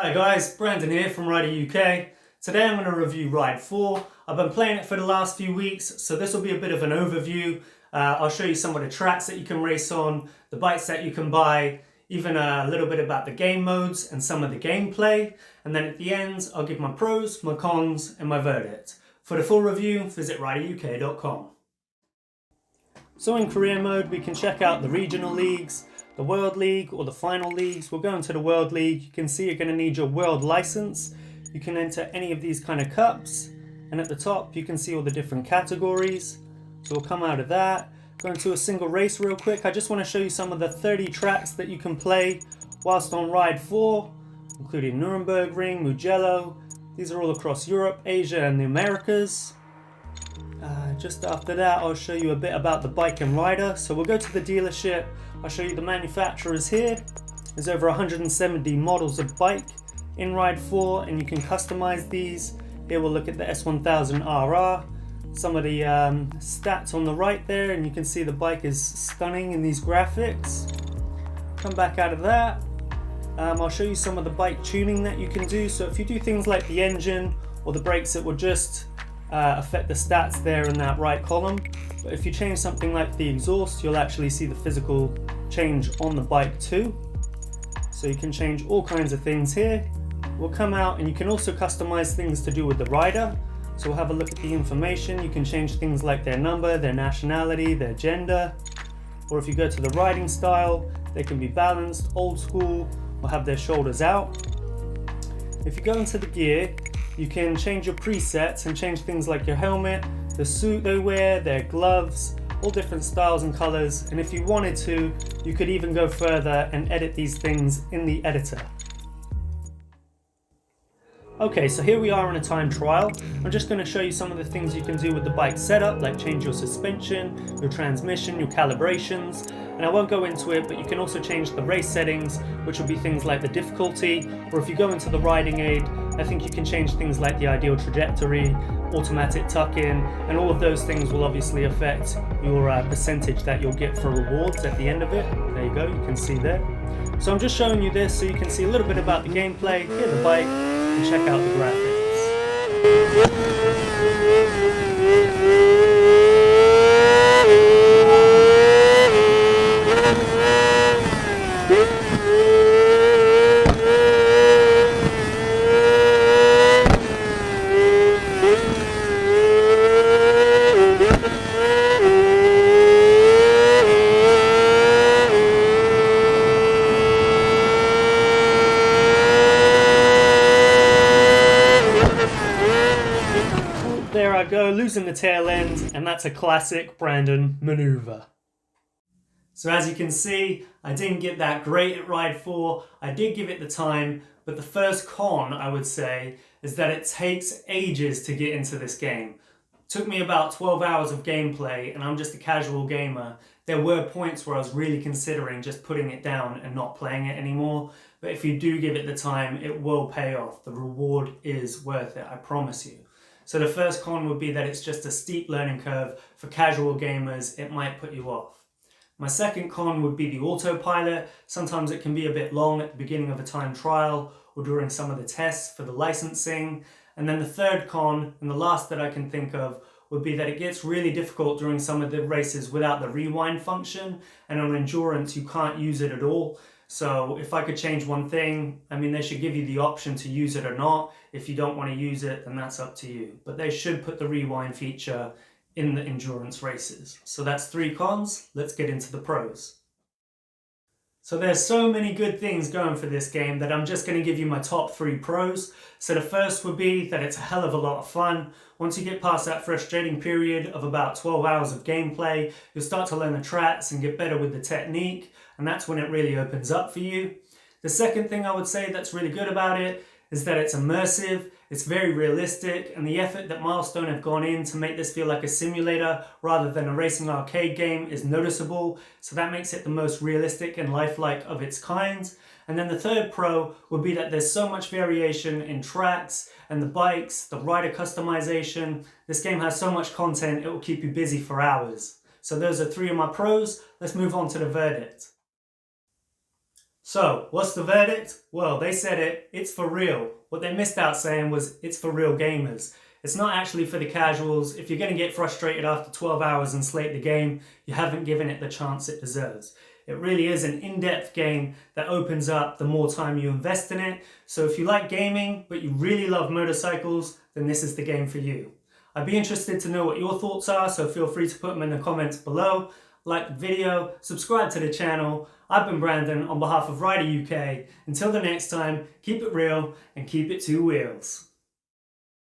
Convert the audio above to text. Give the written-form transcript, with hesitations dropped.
Hi guys, Brandon here from Rider UK. Today I'm going to review Ride 4. I've been playing it for the last few weeks, so this will be a bit of an overview. I'll show you some of the tracks that you can race on, the bikes that you can buy, even a little bit about the game modes and some of the gameplay. And then at the end, I'll give my pros, my cons, and my verdict. For the full review, visit rideruk.com. So in career mode, we can check out the regional leagues, the World League or the final leagues. We'll go into the World League. You can see you're going to need your world license. You can enter any of these kind of cups, and at the top you can see all the different categories. So we'll come out of that, go into a single race real quick. I just want to show you some of the 30 tracks that you can play whilst on Ride 4, including Nuremberg Mugello. These are all across Europe, Asia and the Americas. Just after that, I'll show you a bit about the bike and rider. So we'll go to the dealership. I'll show you the manufacturers here. There's over 170 models of bike in Ride 4, and you can customize these. Here we'll look at the S1000RR. Some of the stats on the right there, and you can see the bike is stunning in these graphics. Come back out of that. I'll show you some of the bike tuning that you can do. So if you do things like the engine or the brakes, it will just affect the stats there in that right column. But if you change something like the exhaust, you'll actually see the physical change on the bike too. So you can change all kinds of things here. We'll come out and you can also customize things to do with the rider. So we'll have a look at the information. You can change things like their number, their nationality, their gender. Or if you go to the riding style, they can be balanced, old school, or have their shoulders out. If you go into the gear, you can change your presets and change things like your helmet, the suit they wear, their gloves, all different styles and colors. And if you wanted to, you could even go further and edit these things in the editor. Okay, so here we are on a time trial. I'm just going to show you some of the things you can do with the bike setup, like change your suspension, your transmission, your calibrations. And I won't go into it, but you can also change the race settings, which will be things like the difficulty. Or if you go into the riding aid, I think you can change things like the ideal trajectory, automatic tuck-in, and all of those things will obviously affect your percentage that you'll get for rewards at the end of it. There you go, you can see there. So I'm just showing you this so you can see a little bit about the gameplay, hear the bike, and check out the graphics. There I go, losing the tail end, and that's a classic Brandon maneuver. So as you can see, I didn't get that great at Ride 4. I did give it the time, but the first con, I would say, is that it takes ages to get into this game. It took me about 12 hours of gameplay, and I'm just a casual gamer. There were points where I was really considering just putting it down and not playing it anymore. But if you do give it the time, it will pay off. The reward is worth it, I promise you. So the first con would be that it's just a steep learning curve. For casual gamers, it might put you off. My second con would be the autopilot. Sometimes it can be a bit long at the beginning of a time trial or during some of the tests for the licensing. And then the third con, and the last that I can think of, would be that it gets really difficult during some of the races without the rewind function. And on endurance, you can't use it at all. So if I could change one thing, I mean, they should give you the option to use it or not. If you don't want to use it, then that's up to you. But they should put the rewind feature in the endurance races. So that's 3 cons. Let's get into the pros. So there's so many good things going for this game that I'm just going to give you my top 3 pros. So the first would be that it's a hell of a lot of fun. Once you get past that frustrating period of about 12 hours of gameplay, you'll start to learn the tracks and get better with the technique, and that's when it really opens up for you. The second thing I would say that's really good about it is that it's immersive, it's very realistic, and the effort that Milestone have gone in to make this feel like a simulator rather than a racing arcade game is noticeable, so that makes it the most realistic and lifelike of its kind. And then the third pro would be that there's so much variation in tracks and the bikes, the rider customization. This game has so much content, it will keep you busy for hours. So those are 3 of my pros. Let's move on to the verdict. So, what's the verdict? Well, they said it's for real. What they missed out saying was it's for real gamers. It's not actually for the casuals. If you're going to get frustrated after 12 hours and slate the game, you haven't given it the chance it deserves. It really is an in-depth game that opens up the more time you invest in it. So if you like gaming, but you really love motorcycles, then this is the game for you. I'd be interested to know what your thoughts are, so feel free to put them in the comments below. Like the video, subscribe to the channel. I've been Brandon on behalf of Rider UK. Until the next time, keep it real and keep it two wheels.